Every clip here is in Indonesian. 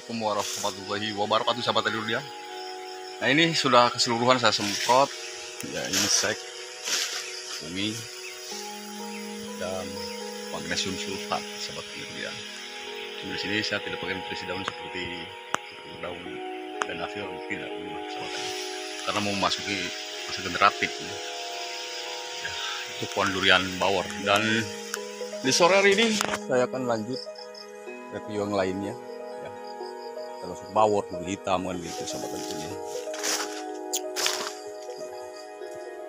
Assalamualaikum warahmatullahi wabarakatuh, sahabat dulu ya. Nah, ini sudah keseluruhan saya semprot ya, insek, bumi, dan magnesium sulfat, sahabat dulu ya. Di sini saya tidak pakai nutrisi daun seperti daun dan afil, tidak, sahabat, karena mau memasuki masa generatif ya. Itu pohon durian bawor. Dan di sore hari ini saya akan lanjut review yang lainnya ya, terus bawor duri hitam kan gitu, sahabat tentunya.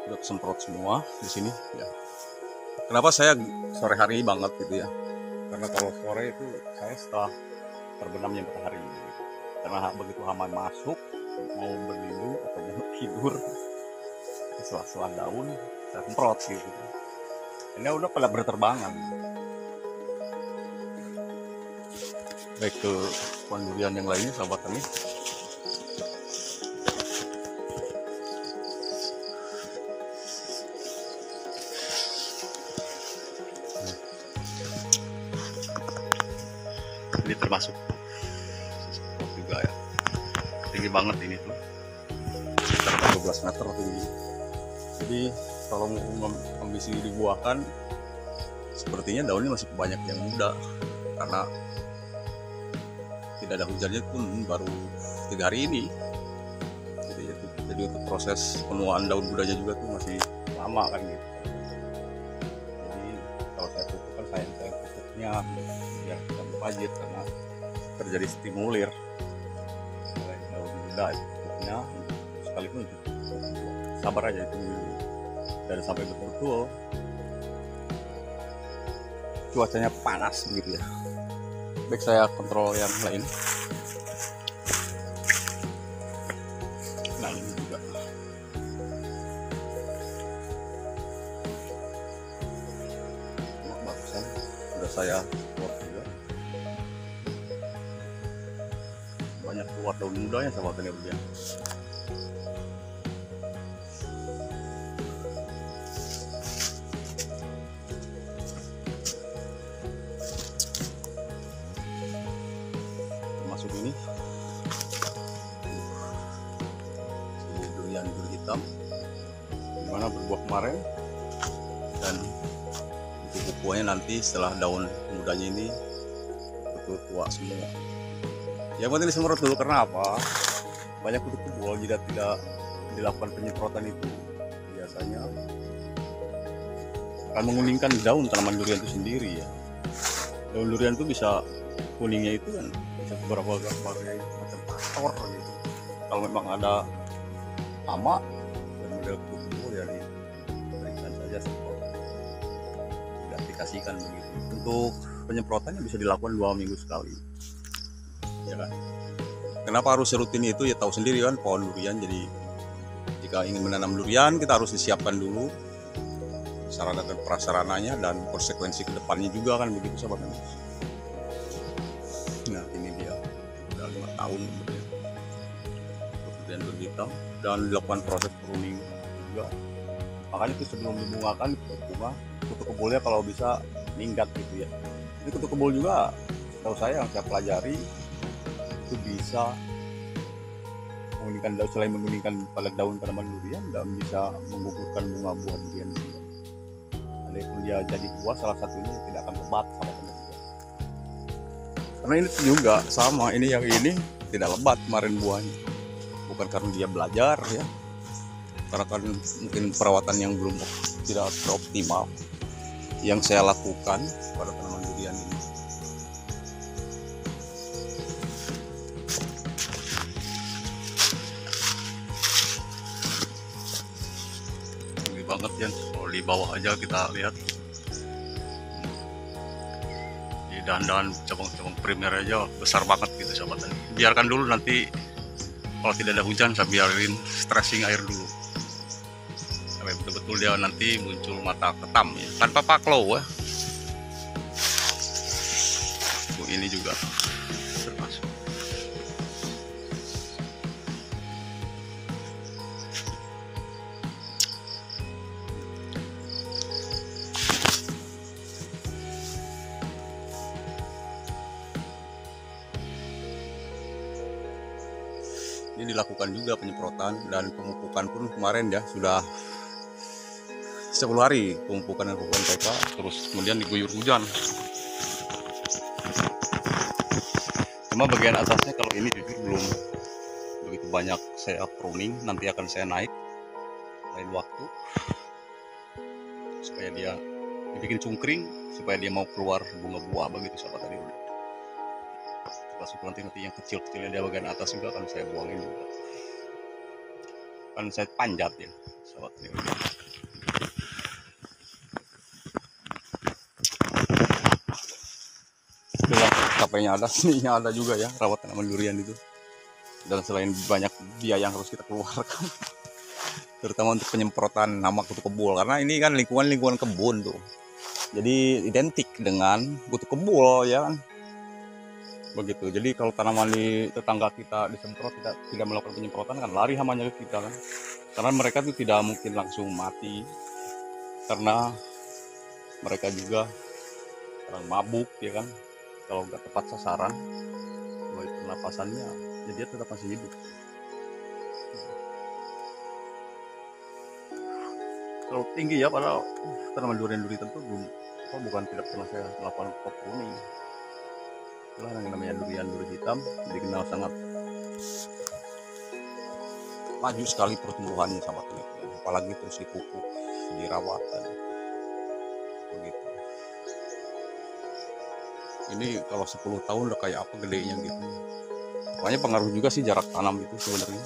Udah kesemprot semua di sini ya. Kenapa saya sore hari ini banget gitu ya, karena kalau sore itu saya setelah terbenamnya matahari gitu. Karena begitu hama masuk mau berlindung atau mau tidur, sela-sela daun saya semprot gitu. Ini udah pada berterbangan. Baik ke pohon durian yang lainnya, sahabat ini. Ini termasuk juga ya, tinggi banget ini tuh, sekitar 12 meter tinggi. Jadi kalau mau ambisi dibuahkan, sepertinya daunnya masih banyak yang muda, karena tidak ada hujannya pun baru 3 hari ini. Jadi untuk proses penuaan daun mudanya juga tuh masih lama kan gitu. Jadi kalau saya pupuk kan saya pupuknya biar tidak mubazir, karena terjadi stimulir oleh daun muda itu pupuknya, sekalipun itu sabar aja, itu dan sampai betul-betul cuacanya panas begitu ya. Baik, saya kontrol yang lain. Nah, ini juga bagusan sudah saya buat juga, banyak keluar daun mudanya, sahabat ini ya. Masuk ini durian hitam dimana berbuah kemarin, dan itu buahnya nanti setelah daun mudanya ini betul tua semua. Yang penting disemprot dulu, karena apa? Banyak kutu kebul jika tidak dilakukan penyemprotan itu biasanya akan menguningkan daun tanaman durian itu sendiri ya. Daun durian itu bisa kuningnya itu kan bisa beberapa macam faktor gitu. Kalau memang ada hama dan model kutu ya diberikan saja semprot, diaplikasikan begitu. Untuk penyemprotannya bisa dilakukan 2 minggu sekali ya kan. Kenapa harus rutin itu ya, tahu sendiri kan pohon durian. Jadi jika ingin menanam durian, kita harus disiapkan dulu sarana dan prasarananya dan konsekuensi kedepannya juga kan begitu, sahabat. Nah, ini dia udah 5 tahun kemudian durian hitam, dan dilakukan proses pruning juga. Makanya itu sebelum dibungakan bunga, kutu kebulnya kalau bisa minggat gitu ya. Ini kutu kebul juga setahu saya yang saya pelajari itu bisa menguningkan daun, selain menguningkan pada daun tanaman durian, dan bisa menggugurkan bunga buah durian juga. Walaupun dia jadi buah, salah satunya tidak akan lebat, sama teman. Karena ini juga sama, ini yang ini tidak lebat kemarin buahnya, bukan karena dia belajar ya, karena kan mungkin perawatan yang belum tidak optimal yang saya lakukan pada tanaman durian ini. Ini banget ya, kalau di bawah aja kita lihat dan cabang-cabang primer aja besar banget gitu, sahabat. Biarkan dulu, nanti kalau tidak ada hujan saya biarin stressing air dulu sampai betul-betul dia nanti muncul mata ketam ya, tanpa paklow ya. Ini juga termasuk. Ini dilakukan juga penyemprotan dan pemupukan pun kemarin ya sudah 10 hari pemupukan dan pemupukan TK, terus kemudian diguyur hujan. Cuma bagian atasnya kalau ini jujur belum begitu banyak saya pruning, nanti akan saya naik lain waktu supaya dia dibikin cungkring, supaya dia mau keluar bunga buah begitu sahabat tadi. Termasuk nanti yang kecil-kecilnya dia bagian atas juga akan saya buangin juga, akan saya panjat ya sahabat tadi. Capeknya ada, seninya ada juga ya rawat tanaman durian itu. Dan selain banyak biaya yang harus kita keluarkan, terutama untuk penyemprotan hama kutu kebul, karena ini kan lingkungan kebun tuh, jadi identik dengan kutu kebul ya kan, begitu. Jadi kalau tanaman di tetangga kita disemprot, kita tidak melakukan penyemprotan kan lari hamanya ke kita kan, karena mereka tuh tidak mungkin langsung mati, karena mereka juga orang mabuk ya kan. Kalau nggak tepat sasaran baik pernapasannya, ya dia tetap masih hidup. Kalau tinggi ya, padahal tanaman durian tentu bukan tidak pernah saya melakukan top pruning. Itulah yang namanya durian hitam, dikenal sangat maju sekali pertumbuhannya sahabat ini, apalagi terus dipupuk, dirawat dan begitu. Ini kalau 10 tahun udah kayak apa gedenya gitu. Makanya pengaruh juga sih jarak tanam itu sebenarnya.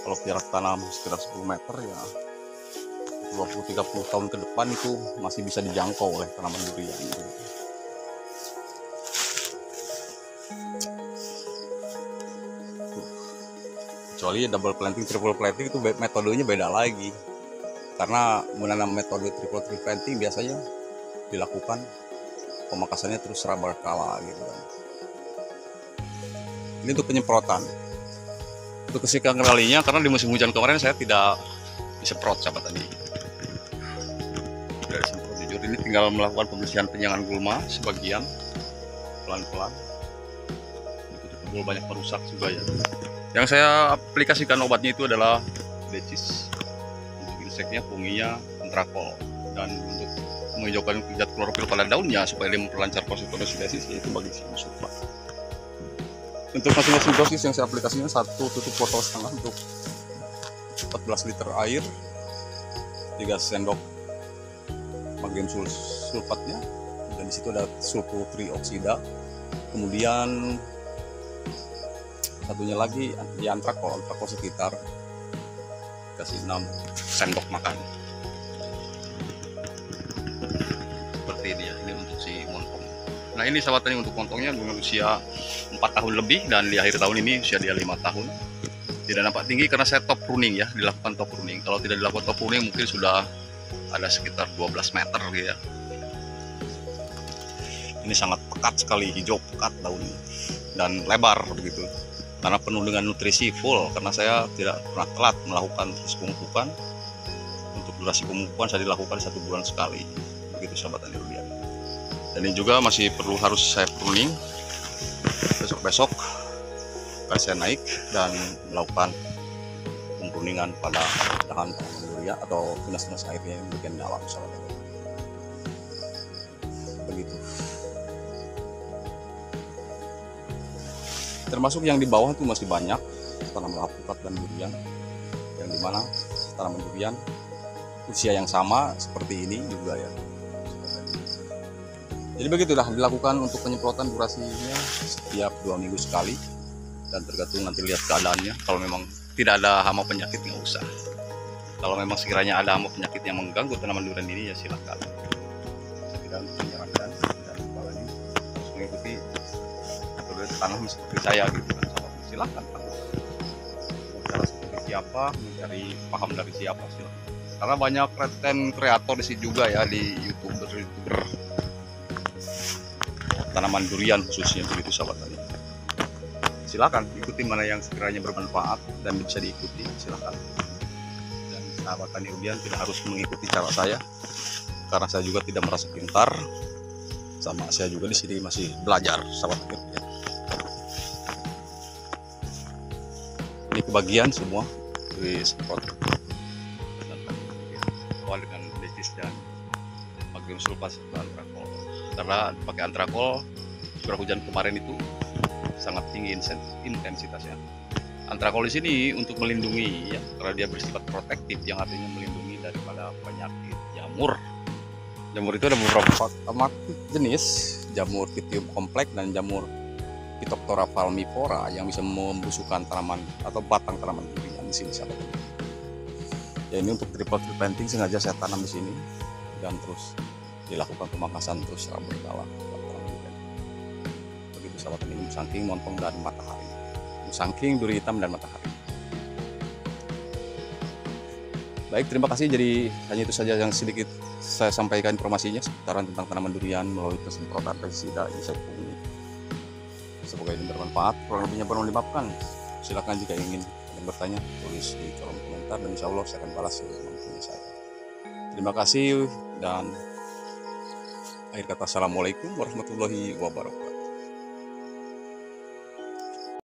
Kalau jarak tanam sekitar 10 meter ya 20-30 tahun ke depan itu masih bisa dijangkau oleh tanaman durian gitu. Kecuali double planting, triple planting itu metodenya beda lagi. Karena menanam metode triple planting biasanya dilakukan pemakasannya terus secara berkala gitu kan. Ini untuk penyemprotan. Untuk kesekian kalinya, karena di musim hujan kemarin saya tidak disemprot sahabat tadi. Tidak disemprot jujur, ini tinggal melakukan pembersihan penyangan gulma sebagian pelan-pelan. Itu kebul banyak merusak juga ya. Yang saya aplikasikan obatnya itu adalah decis, untuk inseknya, funginya, antrakol, dan untuk menghijaukan zat klorofil pada daunnya supaya dia memperlancar proses fotosintesis, yaitu magnesium sulfat. Untuk masing-masing dosis yang saya aplikasikan 1 tutup botol setengah untuk 14 liter air, 3 sendok magnesium sulfatnya, dan disitu ada sulfur trioksida. Kemudian satunya lagi di antrakol sekitar kasih 6 sendok makan. Ini ya, ini untuk si montong. Nah ini sahabat tani untuk montongnya dengan usia 4 tahun lebih, dan di akhir tahun ini usia dia 5 tahun. Tidak nampak tinggi karena saya top pruning ya, dilakukan top pruning. Kalau tidak dilakukan top pruning mungkin sudah ada sekitar 12 meter gitu ya. Ini sangat pekat sekali, hijau pekat daunnya dan lebar begitu, karena penuh dengan nutrisi full. Karena saya tidak pernah telat melakukan terus pemupukan. Untuk durasi pemupukan saya dilakukan 1 bulan sekali begitu sahabat tani durian. Dan ini juga masih harus saya pruning. Besok-besok akan saya naik dan melakukan pempruningan pada dahan durian atau tunas-tunas airnya yang bagian dalam sahabat tani. Begitu. Termasuk yang di bawah itu masih banyak tanaman alpukat dan durian, yang dimana tanaman durian usia yang sama seperti ini juga ya. Jadi begitulah dilakukan untuk penyemprotan, durasinya setiap 2 minggu sekali, dan tergantung nanti lihat keadaannya. Kalau memang tidak ada hama penyakit nggak usah. Kalau memang sekiranya ada hama penyakit yang mengganggu tanaman durian ini ya silakan. Saya tidak menyarankan, dan apalagi harus mengikuti metode tanam seperti saya gitu kan. Silakan cara seperti siapa, mencari paham dari siapa silakan. Karena banyak konten kreator di sini juga ya, di youtuber tanaman durian khususnya begitu sahabat tani. Silakan ikuti mana yang sekiranya bermanfaat dan bisa diikuti, silakan. Dan sahabat tani durian tidak harus mengikuti cara saya, karena saya juga tidak merasa pintar, sama saya juga di sini masih belajar sahabat tani durian. ini kebagian semua disemprot awal dengan lecis dan magnesium sulfat serta antrakol. Karena pakai antrakol curah hujan kemarin itu sangat tinggi intensitasnya. Antrakol di sini untuk melindungi ya, karena dia bersifat protektif yang artinya melindungi daripada penyakit jamur. Jamur itu ada beberapa jenis, jamur Pythium kompleks dan jamur Phytophthora palmivora yang bisa membusukkan tanaman atau batang tanaman durian di sini sahabat. Ya ini untuk triple planting sengaja saya tanam di sini dan terus dilakukan pemangkasan terus secara berkala. Begitu sahabat, ini musangking, montong dan matahari. Musangking, duri hitam dan matahari. Baik, terima kasih. Jadi hanya itu saja yang sedikit saya sampaikan informasinya seputaran tentang tanaman durian melalui kesemprotan pestisida insekticida ini. Semoga ini bermanfaat. Kurang lebihnya perlu dimaafkan. Silakan jika ingin bertanya, tulis di kolom komentar dan insya Allah saya akan balas semampunya saya. Terima kasih dan akhir kata assalamualaikum warahmatullahi wabarakatuh.